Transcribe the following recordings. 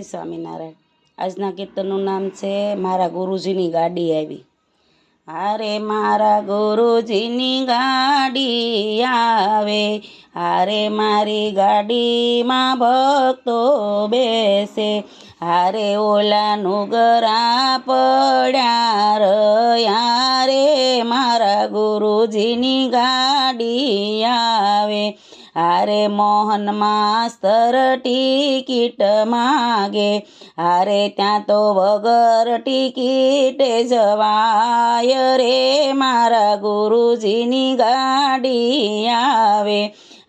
સ્વામિનારાયણ। આજના કીર્તનનું નામ છે મારા ગુરુજીની ગાડી આવી। હારે મારા ગુરુજીની ગાડી આવે, હારે મારી ગાડીમાં ભક્તો બેસે, હારે ઓલા નુગરા પડ્યા રહ્યા રે, મારા ગુરુજીની ગાડી આવે। હારે મોહન માસ્તર ટિકિટ માગે, હારે ત્યાં તો વગર ટિકિટે જવાય રે, મારા ગુરુજીની ગાડી આવે।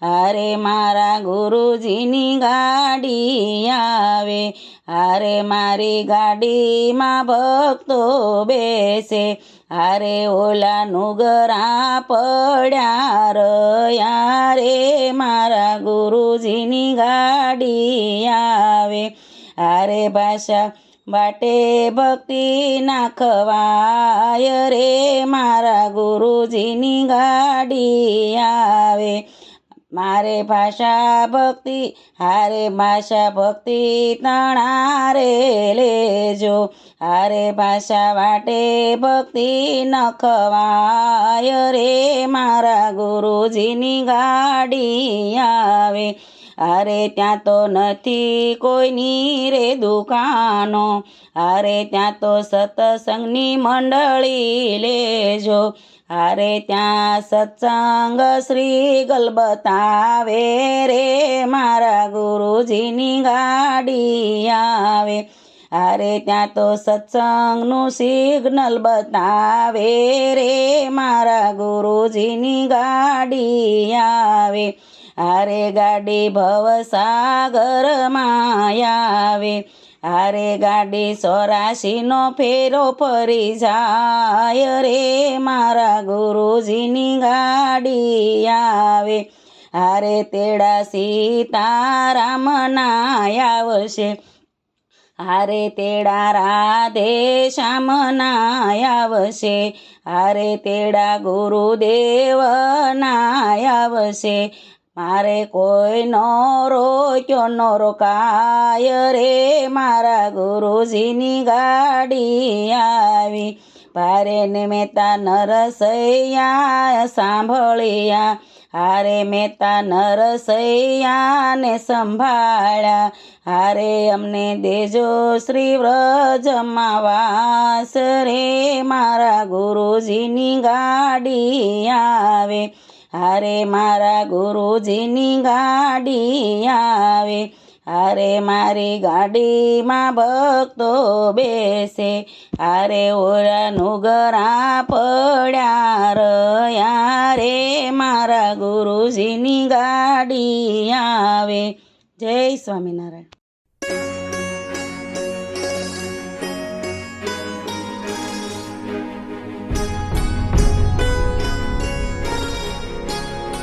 હારે મારા ગુરુજીની ગાડી આવે, હારે મારી ગાડીમાં ભક્તો બેસે, હારે ઓલા નુગરા પડ્યા રહ્યા રે, મારા ગુરુજીની ગાડી આવે। હારે ભાષા વાટે ભક્તિ નાખવાય રે, મારા ગુરુજીની ગાડી આવે। મારે ભાષા ભક્તિ હારે ભાષા ભક્તિ તણારે લેજો, હારે ભાષા વાટે ભક્તિ નખવાય રે, મારા ગુરુજીની ગાડી આવે। હારે ત્યાં તો નથી કોઈની રે દુકાનો, હારે ત્યાં તો સત્સંગની મંડળી લેજો, હારે ત્યાં સત્સંગ શ્રી ગલ બતાવે રે, મારા ગુરુજીની ગાડી આવે। હારે ત્યાં તો સત્સંગનું સિગ્નલ બતાવે રે, મારા ગુરુજીની ગાડી આવે। હારે ગાડી ભવસાગરમાં આવે, હારે ગાડી 84નો ફેરો ફરી જાય રે, મારા ગુરુજીની ગાડી આવે। હારે તેડા સીતારામના આવશે, હારે તેડા રાધે શ્યામના આવશે, હારે તેડા ગુરુદેવના આવશે, મારે કોઈનો રોક્યો ન રોકાય રે, મારા ગુરુજીની ગાડી આવી। ભારે ને મહેતા નરસૈયા સાંભળ્યા, હારે મહેતા નરસૈયાને સંભાળ્યા, હારે અમને દેજો શ્રી વ્રજમાં વાસ રે, મારા ગુરુજીની ગાડી આવે। હારે મારા ગુરુજીની ગાડી આવે, હારે મારી ગાડીમાં ભક્તો બેસે, હારે ઓલા નુગરા પડ્યા રહ્યા રે, મારા ગુરુજીની ગાડી આવે। જય સ્વામિનારાયણ।